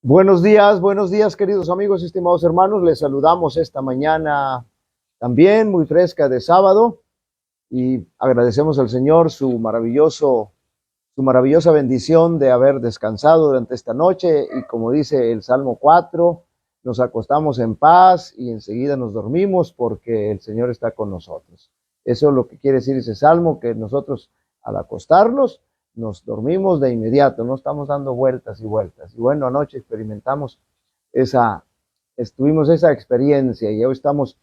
Buenos días, queridos amigos, estimados hermanos. Les saludamos esta mañana también muy fresca de sábado y agradecemos al Señor su maravillosa bendición de haber descansado durante esta noche y como dice el Salmo 4, nos acostamos en paz y enseguida nos dormimos porque el Señor está con nosotros. Eso es lo que quiere decir ese Salmo, que nosotros al acostarnos nos dormimos de inmediato, no estamos dando vueltas y vueltas. Y bueno, anoche tuvimos esa experiencia y hoy estamos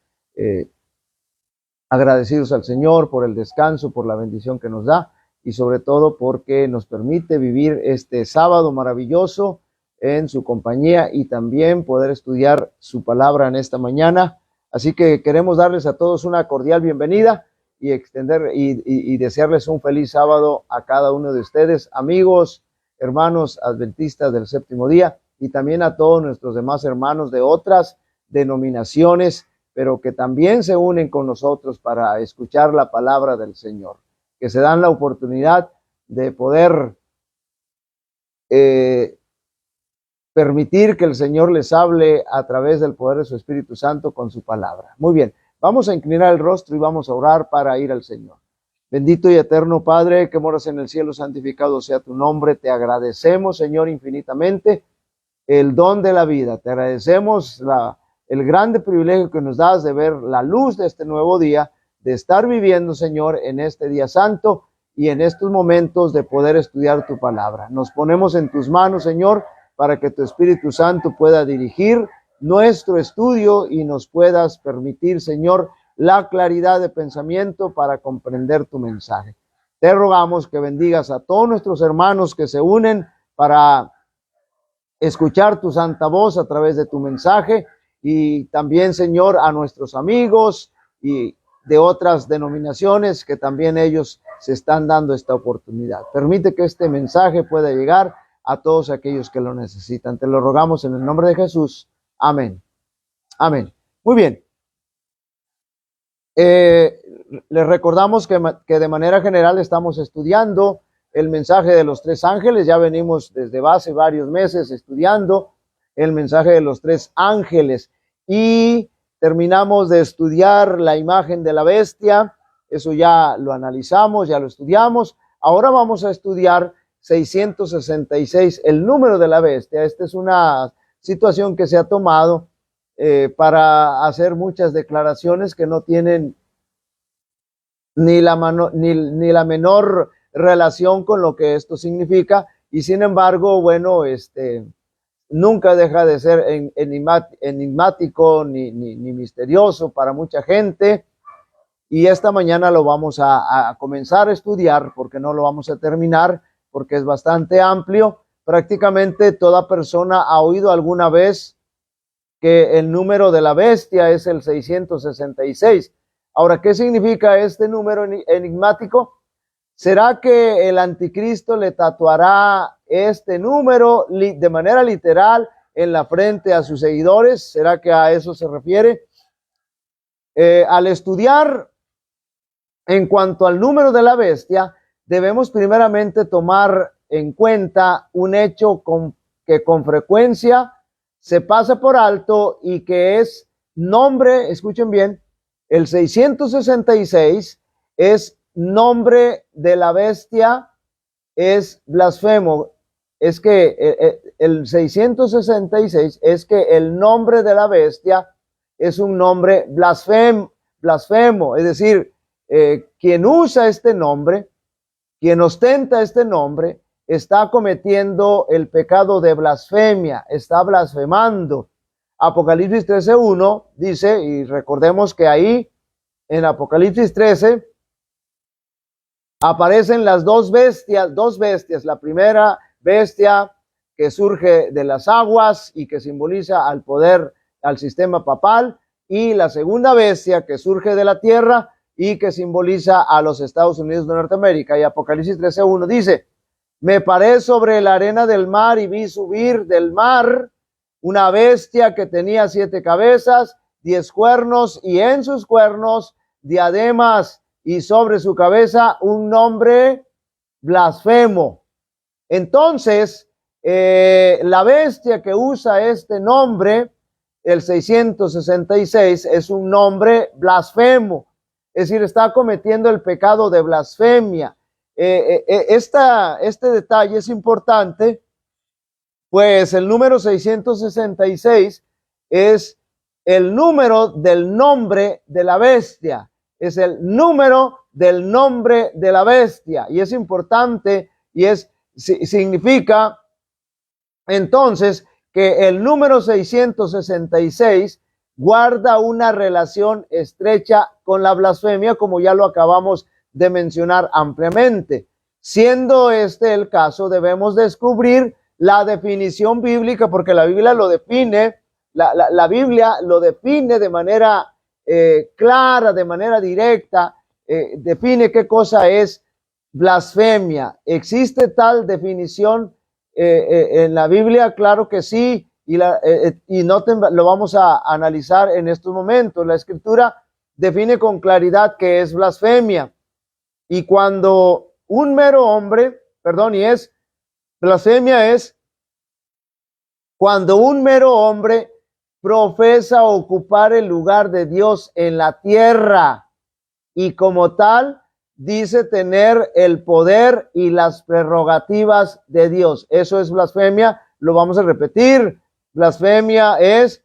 agradecidos al Señor por el descanso, por la bendición que nos da y sobre todo porque nos permite vivir este sábado maravilloso en su compañía y también poder estudiar su palabra en esta mañana. Así que queremos darles a todos una cordial bienvenida y desearles un feliz sábado a cada uno de ustedes, amigos, hermanos adventistas del séptimo día, y también a todos nuestros demás hermanos de otras denominaciones, pero que también se unen con nosotros para escuchar la palabra del Señor, que se dan la oportunidad de poder permitir que el Señor les hable a través del poder de su Espíritu Santo con su palabra. Muy bien. Vamos a inclinar el rostro y vamos a orar para ir al Señor. Bendito y eterno Padre, que moras en el cielo, santificado sea tu nombre. Te agradecemos, Señor, infinitamente el don de la vida. Te agradecemos el grande privilegio que nos das de ver la luz de este nuevo día, de estar viviendo, Señor, en este día santo y en estos momentos de poder estudiar tu palabra. Nos ponemos en tus manos, Señor, para que tu Espíritu Santo pueda dirigir nuestro estudio y nos puedas permitir, Señor, la claridad de pensamiento para comprender tu mensaje. Te rogamos que bendigas a todos nuestros hermanos que se unen para escuchar tu santa voz a través de tu mensaje y también, Señor, a nuestros amigos y de otras denominaciones que también ellos se están dando esta oportunidad. Permite que este mensaje pueda llegar a todos aquellos que lo necesitan. Te lo rogamos en el nombre de Jesús. Amén. Amén. Muy bien. Les recordamos que de manera general estamos estudiando el mensaje de los tres ángeles. Ya venimos desde hace varios meses estudiando el mensaje de los tres ángeles y terminamos de estudiar la imagen de la bestia. Eso ya lo analizamos, ya lo estudiamos. Ahora vamos a estudiar 666, el número de la bestia. Esta es una situación que se ha tomado para hacer muchas declaraciones que no tienen ni la menor relación con lo que esto significa, y sin embargo, bueno, nunca deja de ser enigmático ni misterioso para mucha gente, y esta mañana lo vamos a comenzar a estudiar, porque no lo vamos a terminar, porque es bastante amplio. Prácticamente toda persona ha oído alguna vez que el número de la bestia es el 666. Ahora, ¿qué significa este número enigmático? ¿Será que el anticristo le tatuará este número de manera literal en la frente a sus seguidores? ¿Será que a eso se refiere? Al estudiar en cuanto al número de la bestia, debemos primeramente tomar en cuenta un hecho que con frecuencia se pasa por alto y que es nombre, escuchen bien, el 666 es nombre de la bestia, es blasfemo. Es que el 666 es que el nombre de la bestia es un nombre blasfemo, es decir, quien usa este nombre, quien ostenta este nombre, está cometiendo el pecado de blasfemia, está blasfemando. Apocalipsis 13:1 dice, y recordemos que ahí en Apocalipsis 13 aparecen las dos bestias. La primera bestia que surge de las aguas y que simboliza al poder, al sistema papal, y la segunda bestia que surge de la tierra y que simboliza a los Estados Unidos de Norteamérica. Y Apocalipsis 13:1 dice, me paré sobre la arena del mar y vi subir del mar una bestia que tenía 7 cabezas, 10 cuernos, y en sus cuernos diademas, y sobre su cabeza un nombre blasfemo. Entonces, La bestia que usa este nombre, el 666, es un nombre blasfemo, es decir, está cometiendo el pecado de blasfemia. Este detalle es importante, pues el número 666 es el número del nombre de la bestia, es el número del nombre de la bestia, y es importante, y significa entonces que el número 666 guarda una relación estrecha con la blasfemia, como ya lo acabamos de mencionar ampliamente. Siendo este el caso, debemos descubrir la definición bíblica, porque la Biblia lo define, la Biblia lo define de manera clara, de manera directa, define qué cosa es blasfemia. ¿Existe tal definición en la Biblia? Claro que sí, y noten, lo vamos a analizar en estos momentos. La Escritura define con claridad qué es blasfemia, y cuando un mero hombre, blasfemia es cuando un mero hombre profesa ocupar el lugar de Dios en la tierra, y como tal dice tener el poder y las prerrogativas de Dios. Eso es blasfemia. Lo vamos a repetir. Blasfemia es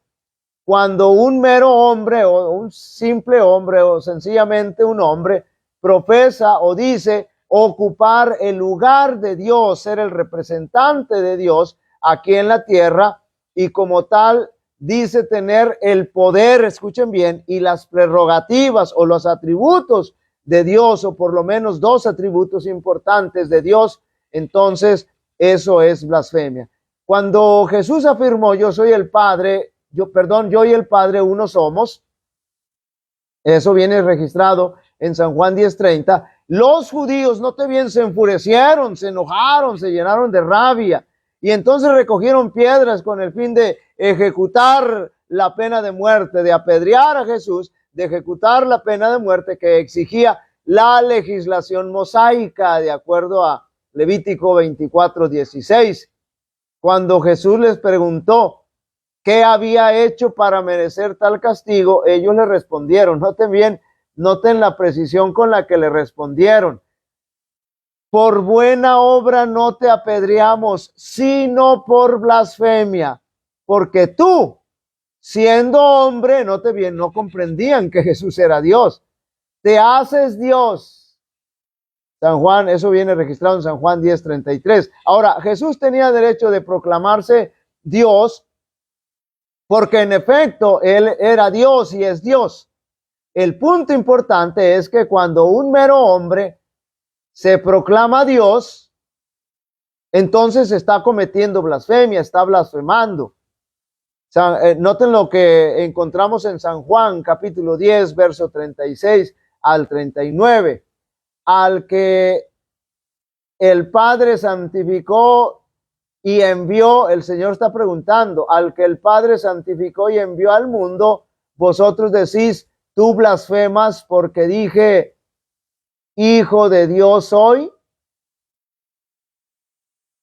cuando un mero hombre o un simple hombre o sencillamente un hombre profesa o dice ocupar el lugar de Dios, ser el representante de Dios aquí en la tierra, y como tal dice tener el poder, escuchen bien, y las prerrogativas o los atributos de Dios, o por lo menos dos atributos importantes de Dios. Entonces eso es blasfemia. Cuando Jesús afirmó yo soy el Padre, yo y el Padre uno somos, eso viene registrado en San Juan 10:30, los judíos, note bien, se enfurecieron, se enojaron, se llenaron de rabia, y entonces recogieron piedras con el fin de ejecutar la pena de muerte, de apedrear a Jesús, de ejecutar la pena de muerte que exigía la legislación mosaica, de acuerdo a Levítico 24:16. Cuando Jesús les preguntó qué había hecho para merecer tal castigo, ellos le respondieron, noten bien, noten la precisión con la que le respondieron: por buena obra no te apedreamos, sino por blasfemia, porque tú, siendo hombre, note bien, no comprendían que Jesús era Dios, te haces Dios. San Juan, eso viene registrado en San Juan 10:33. Ahora, Jesús tenía derecho de proclamarse Dios, porque en efecto él era Dios y es Dios. El punto importante es que cuando un mero hombre se proclama Dios, entonces está cometiendo blasfemia, está blasfemando. Noten lo que encontramos en San Juan capítulo 10, verso 36 al 39. Al que el Padre santificó y envió, el Señor está preguntando, al que el Padre santificó y envió al mundo, vosotros decís, tú blasfemas porque dije, Hijo de Dios soy.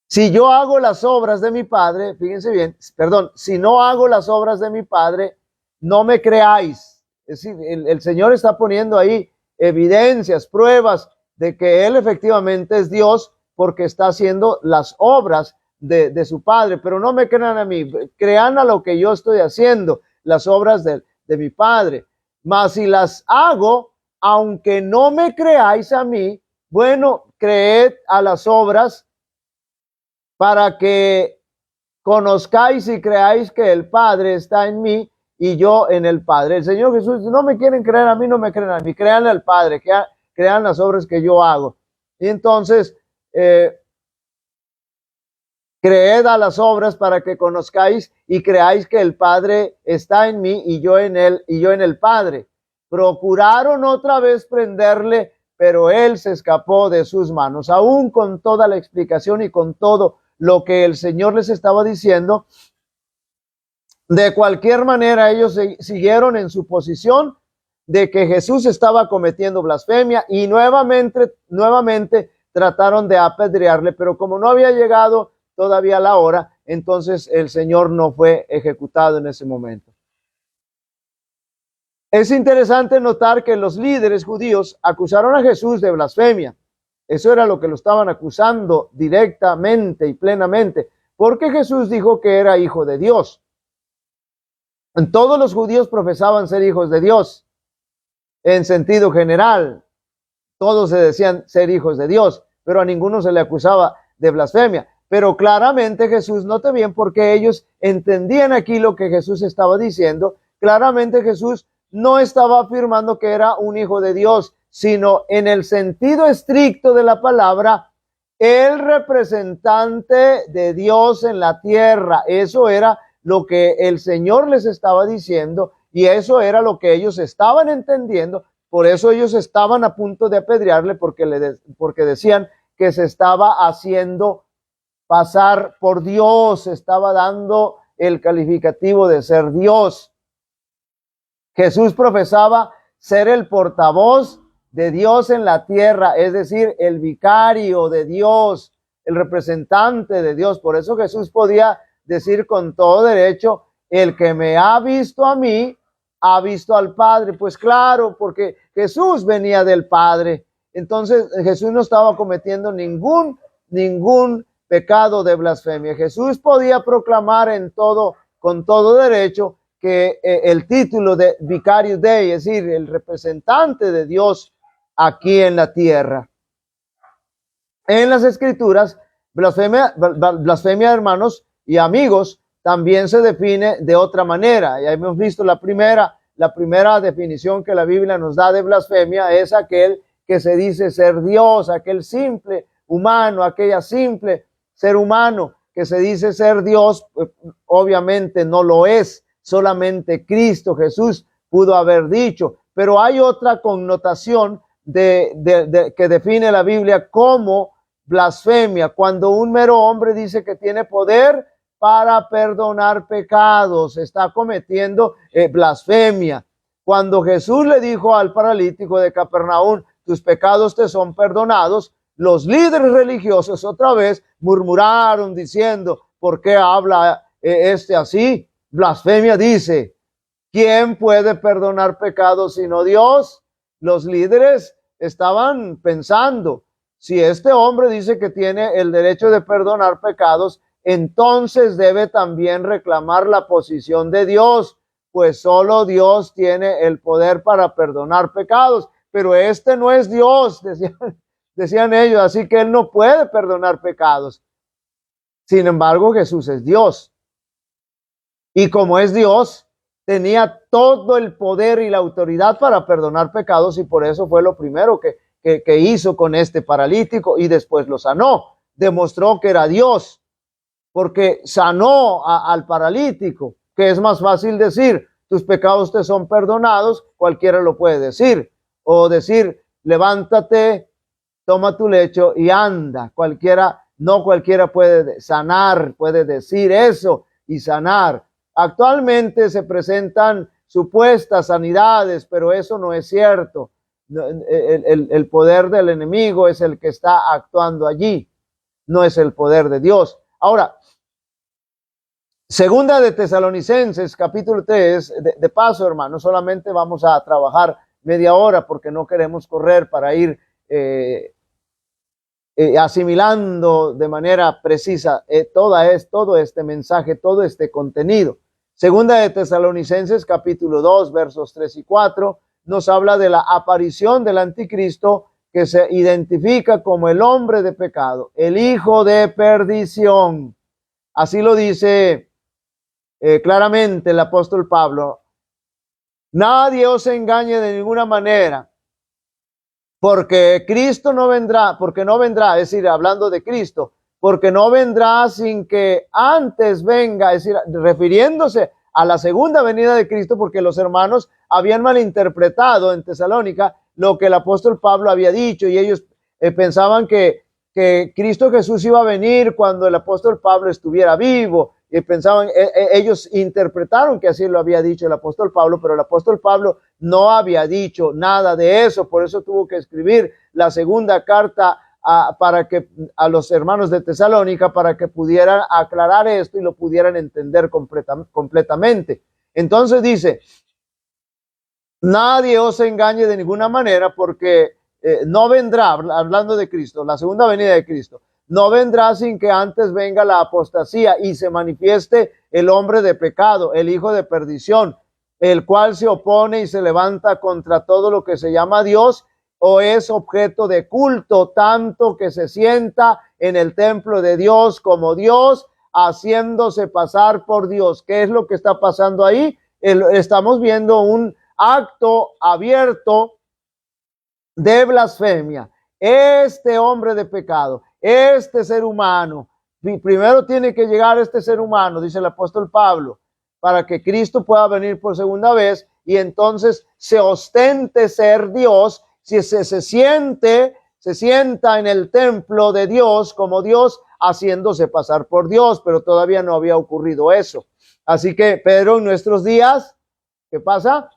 Si yo hago las obras de mi Padre, fíjense bien, si no hago las obras de mi Padre, no me creáis. Es decir, el Señor está poniendo ahí evidencias, pruebas de que Él efectivamente es Dios, porque está haciendo las obras de su Padre. Pero no me crean a mí, crean a lo que yo estoy haciendo, las obras de mi Padre. Mas si las hago, aunque no me creáis a mí, bueno, creed a las obras para que conozcáis y creáis que el Padre está en mí y yo en el Padre. El Señor Jesús, no me quieren creer a mí, no me crean a mí, crean al Padre, crean las obras que yo hago. Y entonces, creed a las obras para que conozcáis y creáis que el Padre está en mí y yo en él y yo en el Padre. Procuraron otra vez prenderle, pero él se escapó de sus manos. Aún con toda la explicación y con todo lo que el Señor les estaba diciendo, de cualquier manera ellos siguieron en su posición de que Jesús estaba cometiendo blasfemia, y nuevamente trataron de apedrearle, pero como no había llegado todavía la hora, entonces el Señor no fue ejecutado en ese momento. Es interesante notar que los líderes judíos acusaron a Jesús de blasfemia. Eso era lo que lo estaban acusando directamente y plenamente, porque Jesús dijo que era hijo de Dios. Todos los judíos profesaban ser hijos de Dios, en sentido general. Todos se decían ser hijos de Dios, pero a ninguno se le acusaba de blasfemia. Pero claramente Jesús, note bien, porque ellos entendían aquí lo que Jesús estaba diciendo. Claramente Jesús no estaba afirmando que era un hijo de Dios, sino en el sentido estricto de la palabra, el representante de Dios en la tierra. Eso era lo que el Señor les estaba diciendo y eso era lo que ellos estaban entendiendo. Por eso ellos estaban a punto de apedrearle porque decían que se estaba haciendo pasar por Dios, estaba dando el calificativo de ser Dios. Jesús profesaba ser el portavoz de Dios en la tierra, es decir, el vicario de Dios, el representante de Dios. Por eso Jesús podía decir con todo derecho, el que me ha visto a mí, ha visto al Padre. Pues claro, porque Jesús venía del Padre. Entonces Jesús no estaba cometiendo ningún pecado de blasfemia. Jesús podía proclamar con todo derecho que el título de Vicarius Dei, es decir, el representante de Dios aquí en la tierra. En las Escrituras, blasfemia, hermanos y amigos, también se define de otra manera. Ya hemos visto la primera definición que la Biblia nos da de blasfemia es aquel que se dice ser Dios, aquel simple humano, aquella simple ser humano que se dice ser Dios, obviamente no lo es. Solamente Cristo Jesús pudo haber dicho, pero hay otra connotación que define la Biblia como blasfemia, cuando un mero hombre dice que tiene poder para perdonar pecados, está cometiendo blasfemia. Cuando Jesús le dijo al paralítico de Capernaum, tus pecados te son perdonados, los líderes religiosos otra vez murmuraron diciendo, ¿por qué habla este así? Blasfemia dice, ¿quién puede perdonar pecados sino Dios? Los líderes estaban pensando, si este hombre dice que tiene el derecho de perdonar pecados, entonces debe también reclamar la posición de Dios, pues solo Dios tiene el poder para perdonar pecados, pero este no es Dios, decían ellos, así que él no puede perdonar pecados. Sin embargo, Jesús es Dios. Y como es Dios, tenía todo el poder y la autoridad para perdonar pecados y por eso fue lo primero que hizo con este paralítico y después lo sanó. Demostró que era Dios porque sanó al paralítico, que es más fácil decir, tus pecados te son perdonados, cualquiera lo puede decir. O decir, levántate, toma tu lecho y anda. No cualquiera puede sanar, puede decir eso y sanar. Actualmente se presentan supuestas sanidades, pero eso no es cierto. El poder del enemigo es el que está actuando allí, no es el poder de Dios. Ahora, segunda de Tesalonicenses, capítulo 3, de paso, hermano, solamente vamos a trabajar media hora porque no queremos correr para ir asimilando de manera precisa todo este mensaje, todo este contenido. Segunda de Tesalonicenses, capítulo 2, versos 3 y 4, nos habla de la aparición del anticristo que se identifica como el hombre de pecado, el hijo de perdición. Así lo dice claramente el apóstol Pablo. Nadie os engañe de ninguna manera, porque Cristo no vendrá, es decir, hablando de Cristo, porque no vendrá sin que antes venga, es decir, refiriéndose a la segunda venida de Cristo, porque los hermanos habían malinterpretado en Tesalónica lo que el apóstol Pablo había dicho, y ellos pensaban que Cristo Jesús iba a venir cuando el apóstol Pablo estuviera vivo, y pensaban, ellos interpretaron que así lo había dicho el apóstol Pablo, pero el apóstol Pablo no había dicho nada de eso, por eso tuvo que escribir la segunda carta para que a los hermanos de Tesalónica, para que pudieran aclarar esto y lo pudieran entender completamente. Entonces dice, nadie os engañe de ninguna manera, porque no vendrá, hablando de Cristo, la segunda venida de Cristo, no vendrá sin que antes venga la apostasía y se manifieste el hombre de pecado, el hijo de perdición, el cual se opone y se levanta contra todo lo que se llama Dios o es objeto de culto, tanto que se sienta en el templo de Dios como Dios, haciéndose pasar por Dios. ¿Qué es lo que está pasando ahí? Estamos viendo un acto abierto de blasfemia. Este hombre de pecado, este ser humano, primero tiene que llegar este ser humano, dice el apóstol Pablo, para que Cristo pueda venir por segunda vez y entonces se ostente ser Dios, si se sienta en el templo de Dios como Dios, haciéndose pasar por Dios, pero todavía no había ocurrido eso. Así que, pero en nuestros días, ¿qué pasa?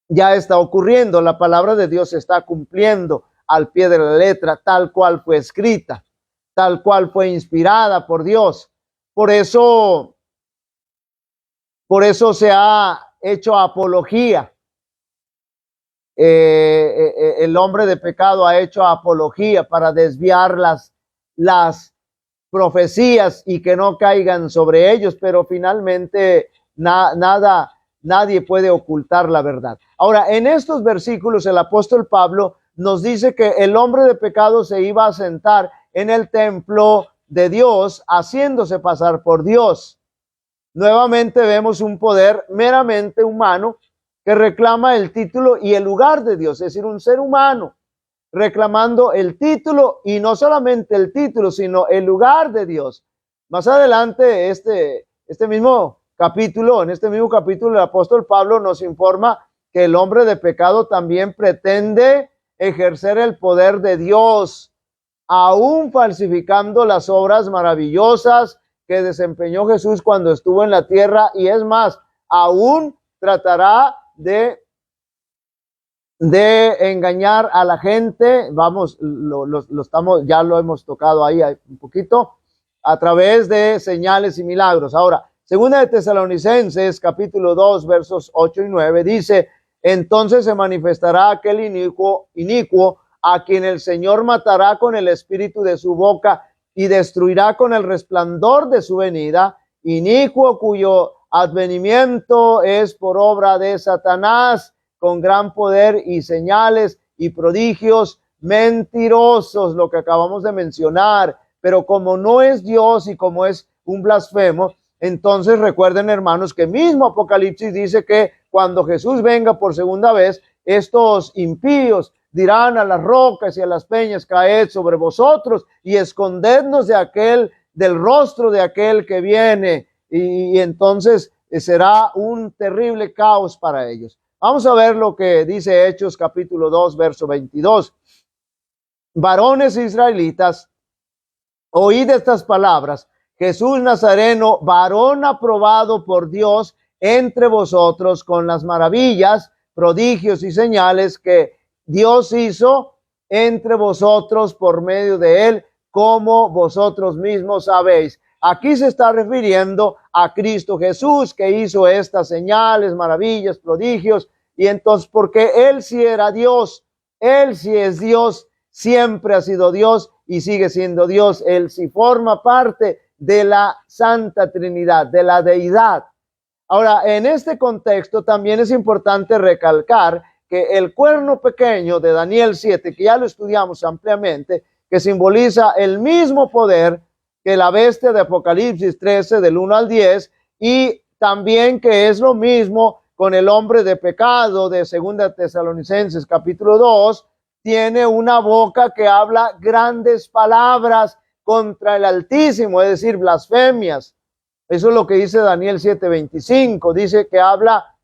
Ya está ocurriendo, la palabra de Dios se está cumpliendo al pie de la letra, tal cual fue escrita, tal cual fue inspirada por Dios. Por eso se ha hecho apología. El hombre de pecado ha hecho apología para desviar las profecías y que no caigan sobre ellos, pero finalmente nadie puede ocultar la verdad. Ahora, en estos versículos el apóstol Pablo nos dice que el hombre de pecado se iba a sentar en el templo de Dios, haciéndose pasar por Dios. Nuevamente vemos un poder meramente humano que reclama el título y el lugar de Dios, es decir, un ser humano reclamando el título y no solamente el título, sino el lugar de Dios. Más adelante, en este mismo capítulo, el apóstol Pablo nos informa que el hombre de pecado también pretende ejercer el poder de Dios, aún falsificando las obras maravillosas que desempeñó Jesús cuando estuvo en la tierra, y es más, aún tratará de engañar a la gente. Vamos, ya lo hemos tocado ahí un poquito, a través de señales y milagros. Ahora, segunda de Tesalonicenses, capítulo 2, versos 8 y 9, dice, entonces se manifestará aquel inicuo a quien el Señor matará con el espíritu de su boca y destruirá con el resplandor de su venida, inicuo cuyo advenimiento es por obra de Satanás, con gran poder y señales y prodigios mentirosos, lo que acabamos de mencionar. Pero como no es Dios y como es un blasfemo, entonces recuerden, hermanos, que mismo Apocalipsis dice que cuando Jesús venga por segunda vez, estos impíos dirán a las rocas y a las peñas, caed sobre vosotros y escondednos del rostro de aquel que viene, y entonces será un terrible caos para ellos. Vamos a ver lo que dice Hechos capítulo 2, verso 22. Varones israelitas, oíd estas palabras: Jesús Nazareno, varón aprobado por Dios entre vosotros con las maravillas, prodigios y señales que Dios hizo entre vosotros por medio de él, como vosotros mismos sabéis. Aquí se está refiriendo a Cristo Jesús, que hizo estas señales, maravillas, prodigios, y entonces porque él sí era Dios, él sí es Dios, siempre ha sido Dios y sigue siendo Dios. Él sí forma parte de la Santa Trinidad, de la deidad. Ahora, en este contexto también es importante recalcar que el cuerno pequeño de Daniel 7, que ya lo estudiamos ampliamente, que simboliza el mismo poder que la bestia de Apocalipsis 13 del 1 al 10, y también que es lo mismo con el hombre de pecado de segunda Tesalonicenses capítulo 2, tiene una boca que habla grandes palabras contra el Altísimo, es decir, blasfemias. Eso es lo que dice Daniel 7:25, dice que habla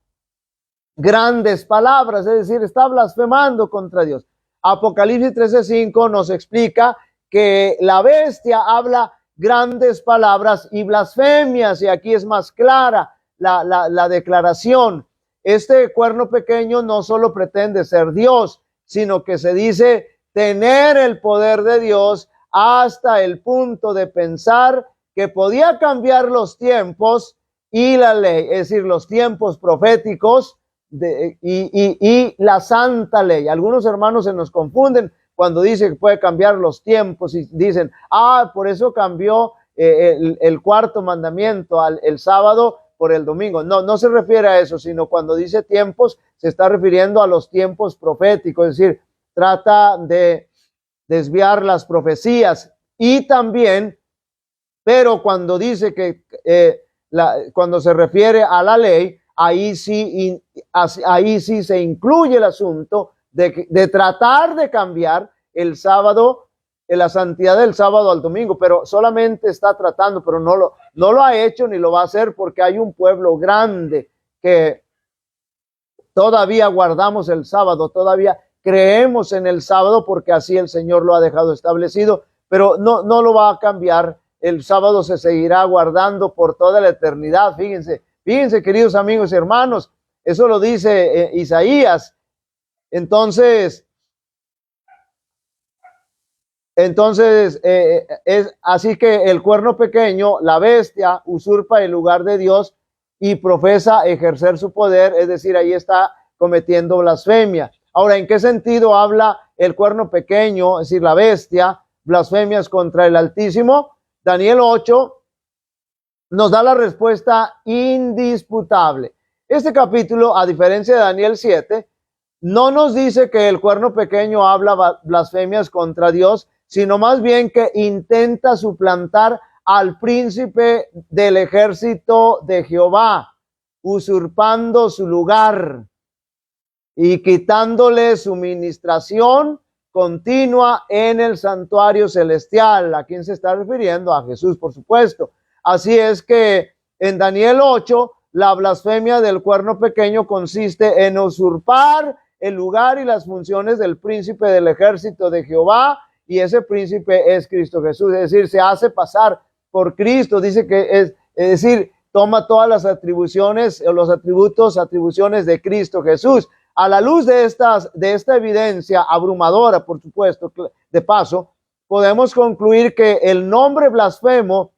grandes palabras, es decir, está blasfemando contra Dios. Apocalipsis 13:5 nos explica que la bestia habla grandes palabras y blasfemias, y aquí es más clara la declaración. Este cuerno pequeño no solo pretende ser Dios, sino que se dice tener el poder de Dios hasta el punto de pensar que podía cambiar los tiempos y la ley, es decir, los tiempos proféticos y la santa ley. Algunos hermanos se nos confunden cuando dicen que puede cambiar los tiempos y dicen, por eso cambió el cuarto mandamiento, el sábado por el domingo. No, no se refiere a eso, sino cuando dice tiempos, se está refiriendo a los tiempos proféticos, es decir, trata de desviar las profecías. Y también, pero cuando dice que cuando se refiere a la ley, ahí sí se incluye el asunto de tratar de cambiar el sábado, la santidad del sábado al domingo, pero solamente está tratando, pero no lo ha hecho ni lo va a hacer, porque hay un pueblo grande que todavía guardamos el sábado, todavía creemos en el sábado, porque así el Señor lo ha dejado establecido, pero no lo va a cambiar. El sábado se seguirá guardando por toda la eternidad. Fíjense, queridos amigos y hermanos, eso lo dice Isaías. Entonces es así que el cuerno pequeño, la bestia, usurpa el lugar de Dios y profesa ejercer su poder, es decir, ahí está cometiendo blasfemia. Ahora, ¿en qué sentido habla el cuerno pequeño, es decir, la bestia, blasfemias contra el Altísimo? Daniel 8 nos da la respuesta indisputable. Este capítulo, a diferencia de Daniel 7, no nos dice que el cuerno pequeño habla blasfemias contra Dios, sino más bien que intenta suplantar al príncipe del ejército de Jehová, usurpando su lugar y quitándole su ministración continua en el santuario celestial. ¿A quién se está refiriendo? A Jesús, por supuesto. Así es que en Daniel 8, la blasfemia del cuerno pequeño consiste en usurpar el lugar y las funciones del príncipe del ejército de Jehová, y ese príncipe es Cristo Jesús, es decir, se hace pasar por Cristo. Dice que es decir, toma todas las atribuciones, los atribuciones de Cristo Jesús. A la luz de esta evidencia abrumadora, por supuesto, de paso, podemos concluir que el nombre blasfemo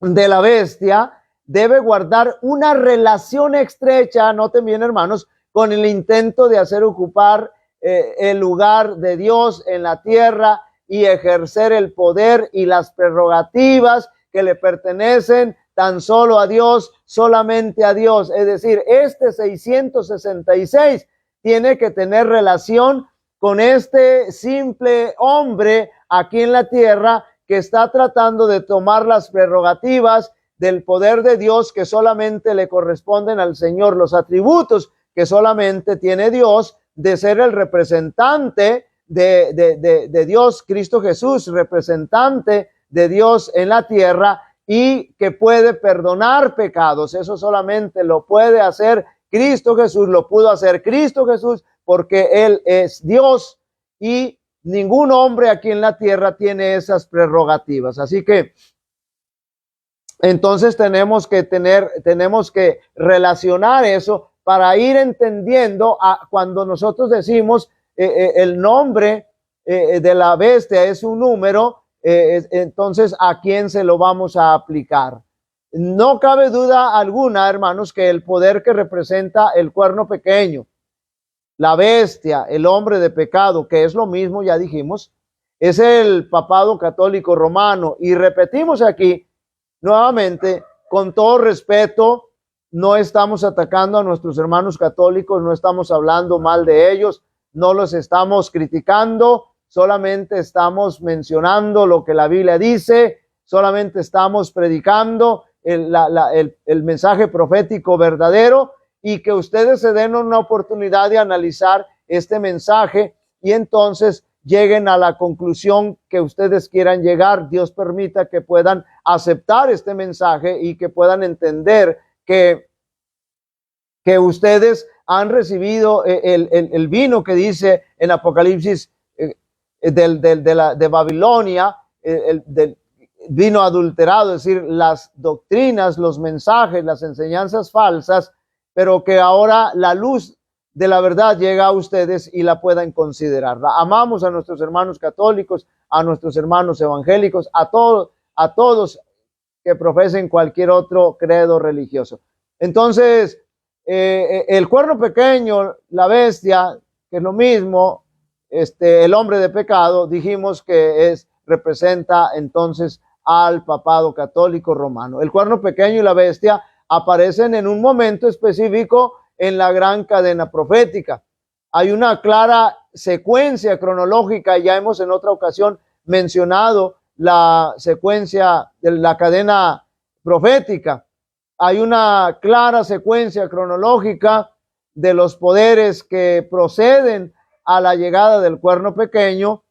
de la bestia debe guardar una relación estrecha, noten bien, hermanos, con el intento de hacer ocupar el lugar de Dios en la tierra y ejercer el poder y las prerrogativas que le pertenecen tan solo a Dios, solamente a Dios. Es decir, este 666 tiene que tener relación con este simple hombre aquí en la tierra que está tratando de tomar las prerrogativas del poder de Dios que solamente le corresponden al Señor, los atributos que solamente tiene Dios de ser el representante de Dios, Cristo Jesús, representante de Dios en la tierra, y que puede perdonar pecados. Eso solamente lo puede hacer Cristo Jesús, lo pudo hacer Cristo Jesús porque Él es Dios y ningún hombre aquí en la tierra tiene esas prerrogativas. Así que entonces tenemos que relacionar eso para ir entendiendo cuando nosotros decimos el nombre de la bestia es un número, entonces ¿a quién se lo vamos a aplicar? No cabe duda alguna, hermanos, que el poder que representa el cuerno pequeño, la bestia, el hombre de pecado, que es lo mismo, ya dijimos, es el papado católico romano. Y repetimos aquí nuevamente, con todo respeto, no estamos atacando a nuestros hermanos católicos, no estamos hablando mal de ellos, no los estamos criticando, solamente estamos mencionando lo que la Biblia dice, solamente estamos predicando el mensaje profético verdadero, y que ustedes se den una oportunidad de analizar este mensaje y entonces lleguen a la conclusión que ustedes quieran llegar. Dios permita que puedan aceptar este mensaje y que puedan entender que ustedes han recibido el vino que dice en Apocalipsis de Babilonia, del vino adulterado, es decir, las doctrinas, los mensajes, las enseñanzas falsas, pero que ahora la luz de la verdad llega a ustedes y la puedan considerar. Amamos a nuestros hermanos católicos, a nuestros hermanos evangélicos, a todos que profesen cualquier otro credo religioso. Entonces, el cuerno pequeño, la bestia, que es lo mismo, el hombre de pecado, dijimos que representa entonces al papado católico romano. El cuerno pequeño y la bestia aparecen en un momento específico en la gran cadena profética. Hay una clara secuencia cronológica, ya hemos en otra ocasión mencionado la secuencia de la cadena profética. Hay una clara secuencia cronológica de los poderes que proceden a la llegada del cuerno pequeño,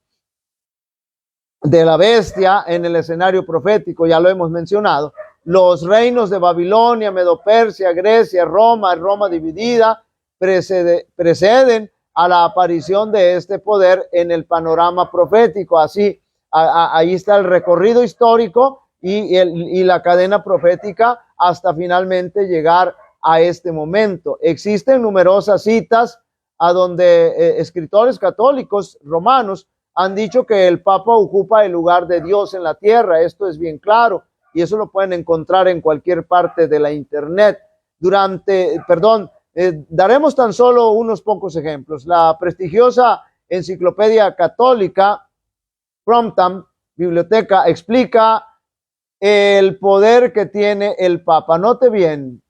de la bestia en el escenario profético, ya lo hemos mencionado. Los reinos de Babilonia, Medo-Persia, Grecia, Roma dividida, preceden a la aparición de este poder en el panorama profético. Así, ahí está el recorrido histórico y la cadena profética hasta finalmente llegar a este momento. Existen numerosas citas a donde escritores católicos romanos han dicho que el Papa ocupa el lugar de Dios en la tierra. Esto es bien claro y eso lo pueden encontrar en cualquier parte de la internet. Daremos tan solo unos pocos ejemplos. La prestigiosa enciclopedia católica Promptam Biblioteca explica el poder que tiene el Papa. Note bien,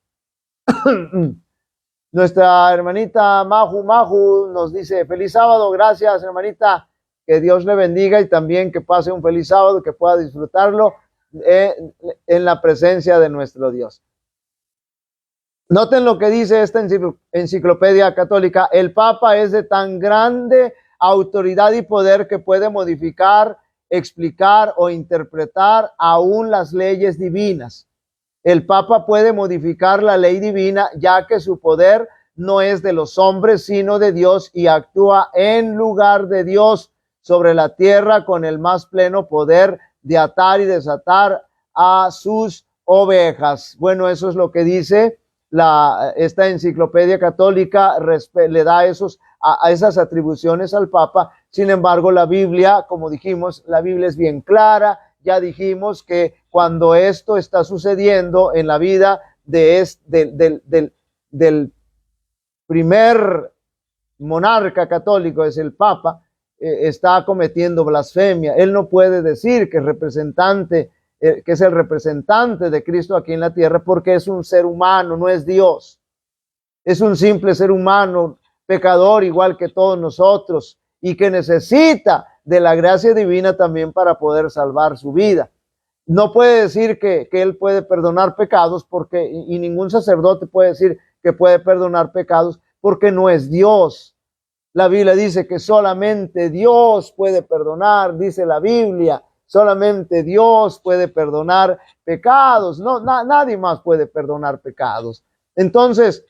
nuestra hermanita Maju nos dice: feliz sábado. Gracias, hermanita, que Dios le bendiga y también que pase un feliz sábado, que pueda disfrutarlo en la presencia de nuestro Dios. Noten lo que dice esta enciclopedia católica: el Papa es de tan grande autoridad y poder que puede modificar, explicar o interpretar aún las leyes divinas. El Papa puede modificar la ley divina, ya que su poder no es de los hombres, sino de Dios, y actúa en lugar de Dios sobre la tierra con el más pleno poder de atar y desatar a sus ovejas. Bueno, eso es lo que dice esta enciclopedia católica, le da a esas atribuciones al Papa. Sin embargo, la Biblia, como dijimos, la Biblia es bien clara. Ya dijimos que cuando esto está sucediendo en la vida del primer monarca católico, es el Papa, está cometiendo blasfemia. Él no puede decir que es el representante de Cristo aquí en la tierra, porque es un ser humano, no es Dios. Es un simple ser humano, pecador igual que todos nosotros, y que necesita de la gracia divina también para poder salvar su vida. No puede decir que él puede perdonar pecados, y ningún sacerdote puede decir que puede perdonar pecados, porque no es Dios. La Biblia dice que solamente Dios puede perdonar, dice la Biblia, solamente Dios puede perdonar pecados. No, nadie más puede perdonar pecados. Entonces,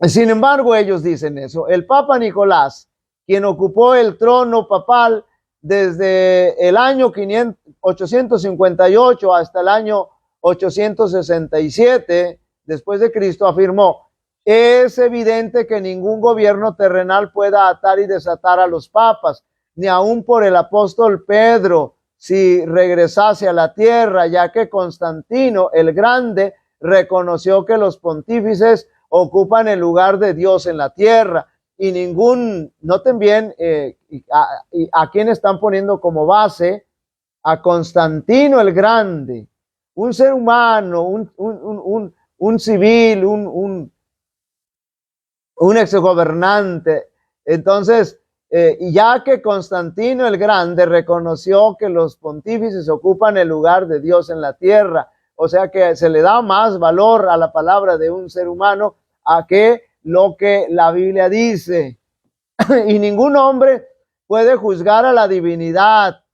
sin embargo, ellos dicen eso. El Papa Nicolás, quien ocupó el trono papal desde el año 858 hasta el año 867 después de Cristo, afirmó: es evidente que ningún gobierno terrenal pueda atar y desatar a los papas, ni aun por el apóstol Pedro, si regresase a la tierra, ya que Constantino el Grande reconoció que los pontífices ocupan el lugar de Dios en la tierra. Y noten bien, a quién están poniendo como base: a Constantino el Grande, un ser humano, un civil, un exgobernante. Entonces, ya que Constantino el Grande reconoció que los pontífices ocupan el lugar de Dios en la tierra, o sea que se le da más valor a la palabra de un ser humano a que lo que la Biblia dice. Y ningún hombre puede juzgar a la divinidad.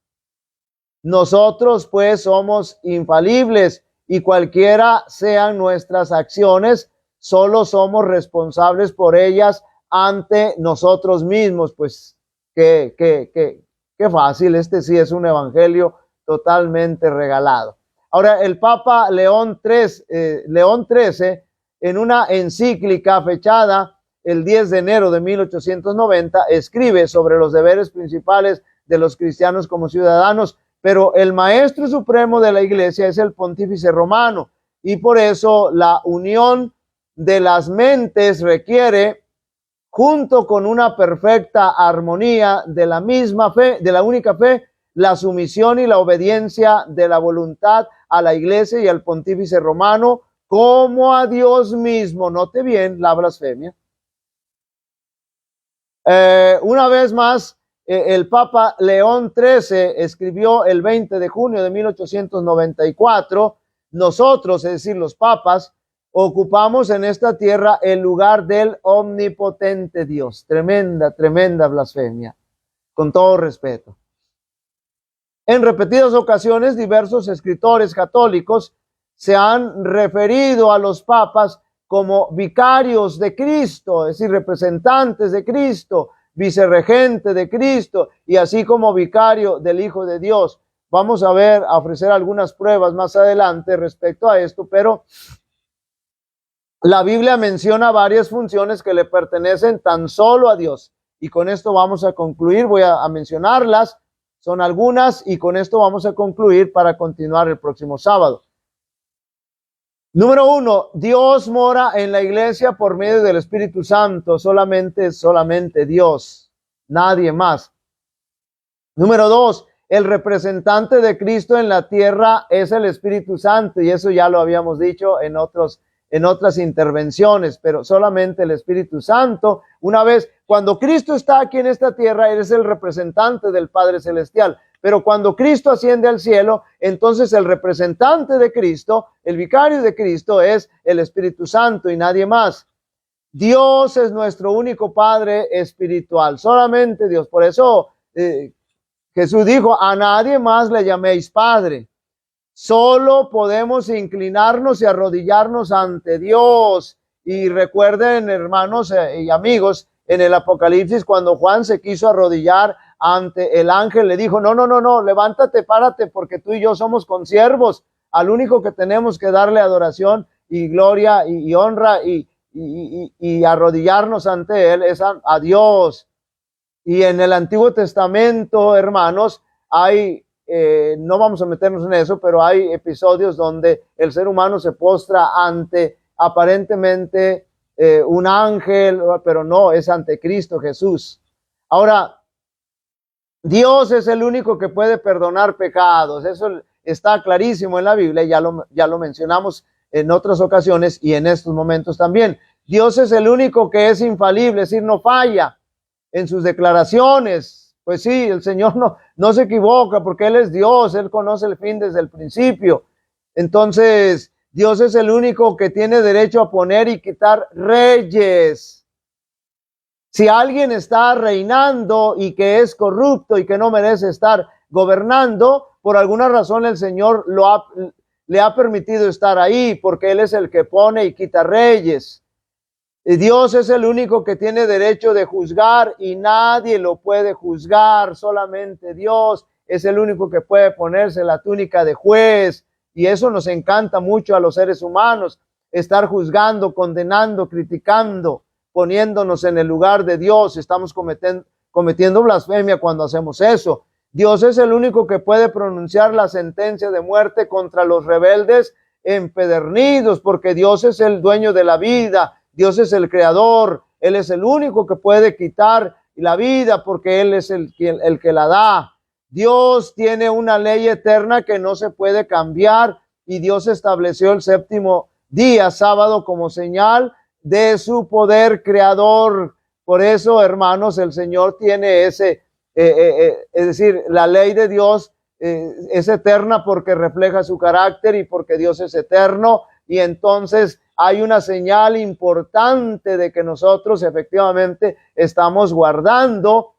Nosotros pues somos infalibles, y cualquiera sean nuestras acciones, solo somos responsables por ellas ante nosotros mismos. Pues qué fácil. Este sí es un evangelio totalmente regalado. Ahora, el Papa León XIII, en una encíclica fechada el 10 de enero de 1890, escribe sobre los deberes principales de los cristianos como ciudadanos, pero el maestro supremo de la iglesia es el pontífice romano, y por eso la unión de las mentes requiere, junto con una perfecta armonía de la misma fe, de la única fe, la sumisión y la obediencia de la voluntad a la iglesia y al pontífice romano, como a Dios mismo. Note bien la blasfemia. Una vez más, el Papa León XIII escribió el 20 de junio de 1894, nosotros, es decir, los papas, ocupamos en esta tierra el lugar del omnipotente Dios. Tremenda, tremenda blasfemia, con todo respeto. En repetidas ocasiones, diversos escritores católicos se han referido a los papas como vicarios de Cristo, es decir, representantes de Cristo, vicerregente de Cristo, y así como vicario del Hijo de Dios. Vamos a ofrecer algunas pruebas más adelante respecto a esto, pero la Biblia menciona varias funciones que le pertenecen tan solo a Dios. Y con esto vamos a concluir, voy a mencionarlas, son algunas, y con esto vamos a concluir para continuar el próximo sábado. Número 1, Dios mora en la iglesia por medio del Espíritu Santo, solamente Dios, nadie más. Número 2, el representante de Cristo en la tierra es el Espíritu Santo, y eso ya lo habíamos dicho en otras intervenciones, pero solamente el Espíritu Santo. Una vez, cuando Cristo está aquí en esta tierra, Él es el representante del Padre Celestial. Pero cuando Cristo asciende al cielo, entonces el representante de Cristo, el vicario de Cristo, es el Espíritu Santo y nadie más. Dios es nuestro único Padre espiritual, solamente Dios. Por eso Jesús dijo, a nadie más le llaméis Padre. Solo podemos inclinarnos y arrodillarnos ante Dios. Y recuerden, hermanos y amigos, en el Apocalipsis, cuando Juan se quiso arrodillar ante el ángel, le dijo, no, levántate, párate, porque tú y yo somos consiervos. Al único que tenemos que darle adoración y gloria y honra y arrodillarnos ante Él es a Dios. Y en el Antiguo Testamento, hermanos, hay, no vamos a meternos en eso, pero hay episodios donde el ser humano se postra ante aparentemente un ángel, pero no, es ante Cristo Jesús. Ahora, Dios es el único que puede perdonar pecados. Eso está clarísimo en la Biblia, ya lo mencionamos en otras ocasiones y en estos momentos también. Dios es el único que es infalible, es decir, no falla en sus declaraciones. Pues sí, el Señor no se equivoca porque Él es Dios, Él conoce el fin desde el principio. Entonces, Dios es el único que tiene derecho a poner y quitar reyes. Si alguien está reinando y que es corrupto y que no merece estar gobernando, por alguna razón el Señor le ha permitido estar ahí, porque Él es el que pone y quita reyes. Y Dios es el único que tiene derecho de juzgar y nadie lo puede juzgar, solamente Dios es el único que puede ponerse la túnica de juez, y eso nos encanta mucho a los seres humanos, estar juzgando, condenando, criticando, poniéndonos en el lugar de Dios. Estamos cometiendo blasfemia cuando hacemos eso. Dios es el único que puede pronunciar la sentencia de muerte contra los rebeldes empedernidos, porque Dios es el dueño de la vida, Dios es el creador, Él es el único que puede quitar la vida porque Él es el que la da. Dios tiene una ley eterna que no se puede cambiar y Dios estableció el séptimo día, sábado, como señal de su poder creador. Por eso, hermanos, el Señor tiene es decir, la ley de Dios es eterna porque refleja su carácter y porque Dios es eterno, y entonces hay una señal importante de que nosotros efectivamente estamos guardando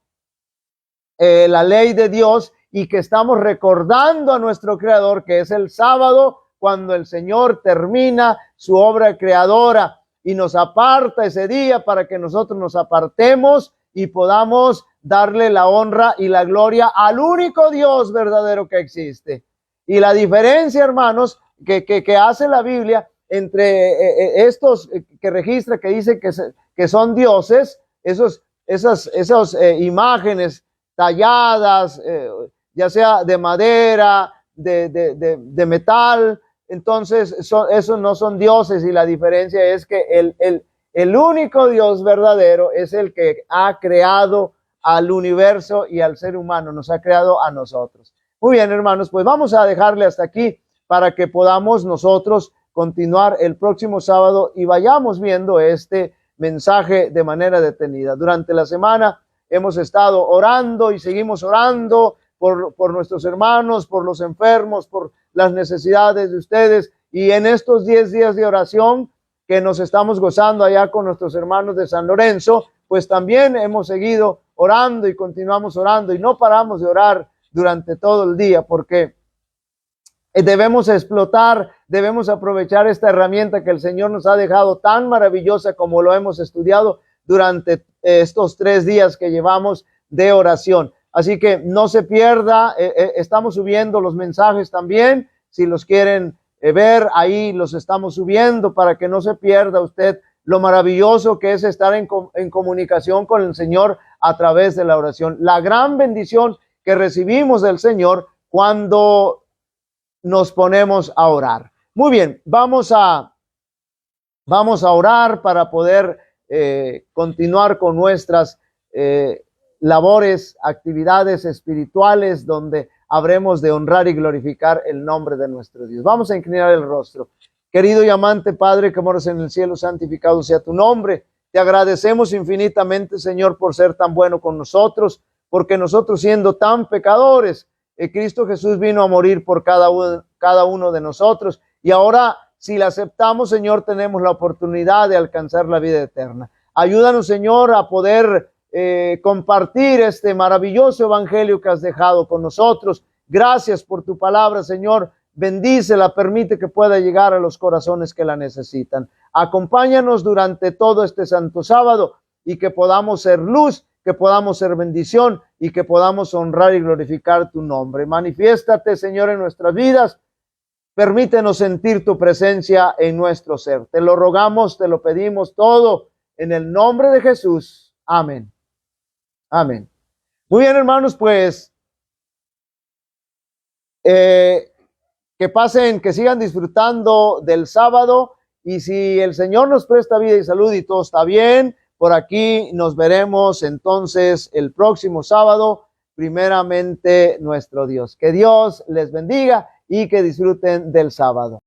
la ley de Dios y que estamos recordando a nuestro Creador, que es el sábado, cuando el Señor termina su obra creadora y nos aparta ese día para que nosotros nos apartemos y podamos darle la honra y la gloria al único Dios verdadero que existe. Y la diferencia, hermanos, que hace la Biblia entre estos que registra, que dice que que son dioses, esas imágenes talladas, ya sea de madera, de metal, entonces esos no son dioses, y la diferencia es que el único Dios verdadero es el que ha creado al universo y al ser humano, nos ha creado a nosotros. Muy bien, hermanos, pues vamos a dejarle hasta aquí para que podamos nosotros continuar el próximo sábado y vayamos viendo este mensaje de manera detenida. Durante la semana hemos estado orando y seguimos orando por nuestros hermanos, por los enfermos, por las necesidades de ustedes, y en estos 10 días de oración que nos estamos gozando allá con nuestros hermanos de San Lorenzo, pues también hemos seguido orando y continuamos orando y no paramos de orar durante todo el día, porque debemos explotar, debemos aprovechar esta herramienta que el Señor nos ha dejado tan maravillosa como lo hemos estudiado durante estos 3 días que llevamos de oración. Así que no se pierda, estamos subiendo los mensajes también, si los quieren ver, ahí los estamos subiendo para que no se pierda usted lo maravilloso que es estar en comunicación con el Señor a través de la oración. La gran bendición que recibimos del Señor cuando nos ponemos a orar. Muy bien, vamos a orar para poder continuar con nuestras labores, actividades espirituales, donde habremos de honrar y glorificar el nombre de nuestro Dios. Vamos a inclinar el rostro. Querido y amante Padre que moras en el cielo, santificado sea tu nombre. Te agradecemos infinitamente, Señor, por ser tan bueno con nosotros, porque nosotros, siendo tan pecadores, Cristo Jesús vino a morir por cada uno de nosotros, y ahora, si la aceptamos, Señor, tenemos la oportunidad de alcanzar la vida eterna. Ayúdanos, Señor, a poder compartir este maravilloso evangelio que has dejado con nosotros. Gracias por tu palabra, Señor. Bendícela, permite que pueda llegar a los corazones que la necesitan. Acompáñanos durante todo este santo sábado, y que podamos ser luz, que podamos ser bendición, y que podamos honrar y glorificar tu nombre. Manifiéstate, Señor, en nuestras vidas. Permítenos sentir tu presencia en nuestro ser. Te lo rogamos, te lo pedimos todo en el nombre de Jesús. Amén. Amén. Muy bien, hermanos, pues que pasen, que sigan disfrutando del sábado, y si el Señor nos presta vida y salud y todo está bien, por aquí nos veremos entonces el próximo sábado, primeramente nuestro Dios. Que Dios les bendiga y que disfruten del sábado.